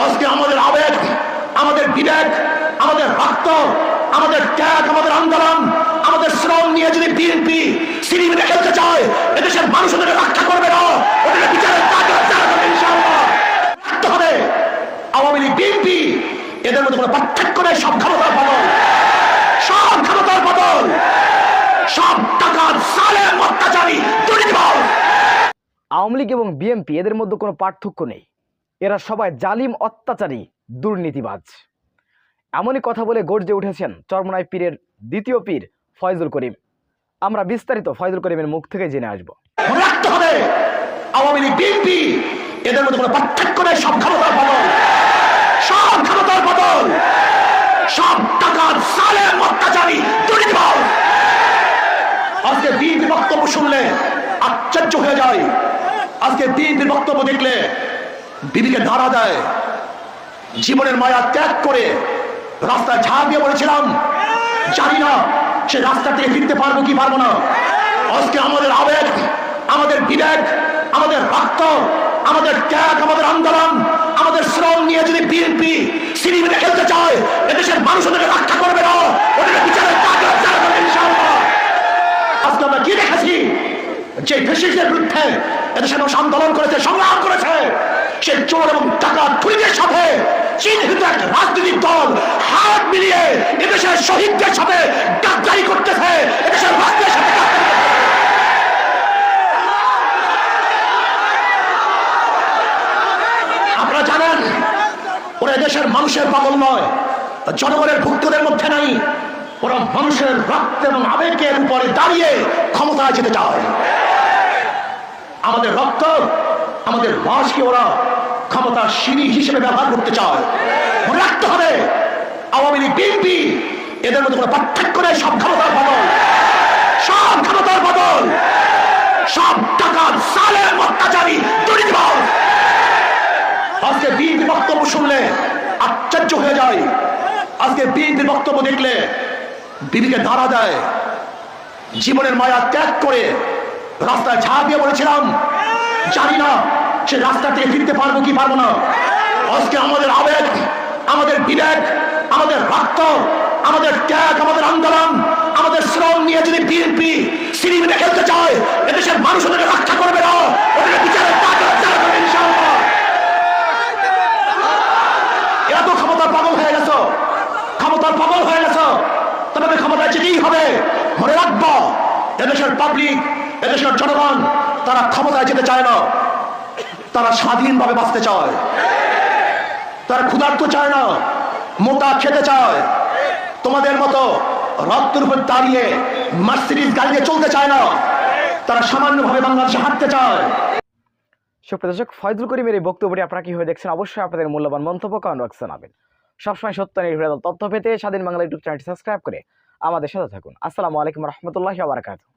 আজকে আমাদের আবেগ, আমাদের বিবেক, আমাদের রক্ত, আমাদের ত্যাগ, আমাদের আন্দোলন, আমাদের শ্রম নিয়ে যদি বিএনপি সিনেমিনে খেলতে চায়, এদেশের মানুষ ওদেরকে রক্ষা করবে না, ওদেরকে বিচারের ইনশাআল্লাহ রাখতে হবে। আওয়ামী লীগ, বিএনপি এদের মধ্যে কোনো পার্থক্য নেই। সব ক্ষমতার বদল, সব ক্ষমতার বদল, সব টাকা জালেম, অত্যাচারী, দুর্নীতিবাজ। আওয়ামী লীগ এবং বিএনপি এদের মধ্যে কোনো পার্থক্য নেই। এরা সবাই জালিম, অত্যাচারী, দুর্নীতিবাজ। এমনই কথা বলে গর্জে উঠেছেন চরমোনাই পীরের দ্বিতীয় পীর ফয়জুল করিম। আমরা বিস্তারিত ফয়জুল করিমের মুখ থেকে জেনে আসবো। রাখতে হবে আওয়ামী লীগ, বিএনপি এদের মধ্যে কোনো পার্থক্য নেই। সব ক্ষমতার বদল, সব ক্ষমতার বদল, সব টাকা জালেম, অত্যাচারী, দুর্নীতিবাজ। আজকে বিএনপির বক্তব্য শুনলে আশ্চর্য হয়ে যায়। আজকে বিএনপির বক্তব্য দেখলে বিবিকে ধারা দেয়। জীবনের মায়া ত্যাগ করে রাস্তায় ঝাঁপ দিয়ে বলেছিলাম, জানি না সে রাস্তা থেকে ফিরতে পারবো কি পারবো না। আজকে আমাদের আবেগ, আমাদের বিবেক, আমাদের রক্ত, আমাদের ত্যাগ, আমাদের আন্দোলন, আমাদের শ্রম নিয়ে যদি বিএনপি সিনেমিনে খেলতে চায়, এদেশের মানুষ ওদেরকে রক্ষা করবে না, ওদেরকে বিচারের ইনশাআল্লাহ। আজকে আমরা কি দেখেছি, যে ফ্যাসিস্টের বিরুদ্ধে এদেশের মানুষ আন্দোলন করেছে, সংগ্রাম করেছে, সে চোর এবং টাকা খুনিদের সাথে চিহ্নিত একটা রাজনৈতিক দল হাত মিলিয়ে এদেশের শহীদদের সাথে গাদ্দারি করতেছে, এদেশের রাষ্ট্রের সাথে আপনারা জানেন ওরা দেশের মানুষের পাগল নয়, জনগণের ভুক্তদের মধ্যে নাই। ওরা মানুষের রক্ত এবং আবেগের উপরে দাঁড়িয়ে ক্ষমতায় যেতে চায়। আমাদের রক্ত, আমাদের লাশকে ওরা ক্ষমতার সিঁড়ি হিসেবে ব্যবহার করতে চায়। মনে রাখতে হবে আওয়ামী লীগ, বিএনপি এদের মধ্যে কোনো পার্থক্য নেই। সব ক্ষমতার বদল, সব ক্ষমতার বদল, সব টাকা জালেম, অত্যাচারী, দুর্নীতিবাজ। আজকে বিএনপির বক্তব্য শুনলে আশ্চর্য হয়ে যায়। আজকে বিএনপির বক্তব্য দেখলে বিবিকে ধারা দেয়। জীবনের মায়া ত্যাগ করে রাস্তায় ঝাঁপ দিয়ে বলেছিলাম, জানি না সে রাস্তা থেকে ফিরতে পারবো কি পারবো না। আজকে আমাদের আবেগ, আমাদের বিবেক, আমাদের রক্ত, আমাদের ত্যাগ, আমাদের আন্দোলন, আমাদের শ্রম নিয়ে যদি বিএনপি সিনেমিনে খেলতে চায়, এদেশের মানুষ ওদেরকে রক্ষা করবে না, ওদেরকে বিচারের ইনশাআল্লাহ। এত ক্ষমতার পাগল হয়ে গেছো, ক্ষমতার পাগল হয়ে গেছো, তবে ক্ষমতায় যেতেই হবে। মনে রাখবো এদেশের পাবলিক, এদেশের জনগণ তারা ক্ষমতায় যেতে চায় না, তারা স্বাধীনভাবে বাঁচতে চায়। তারা ক্ষুধার্ত চায় না, মোটা খেতে চায়। তোমাদের মতো রক্তের উপর দাঁড়িয়ে মার্সিডিজ গাড়িতে চলতে চায় না, তারা সামান্যভাবে বাংলাদেশে হাঁটতে চায়। সুপ্রিয় দর্শক, ফয়জুল করিমের এই বক্তব্যটি আপনারা কিভাবে দেখছেন অবশ্যই আপনাদের মূল্যবান মন্তব্য কমেন্ট বক্সে জানাবেন। সবসময় সত্য নির্ভর তথ্য পেতে স্বাধীন বাংলা ইউটিউব চ্যানেলটি সাবস্ক্রাইব করে আমাদের সাথে থাকুন। আসসালামু আলাইকুম রহমতুল্লাহি ওয়া বারাকাতুহু।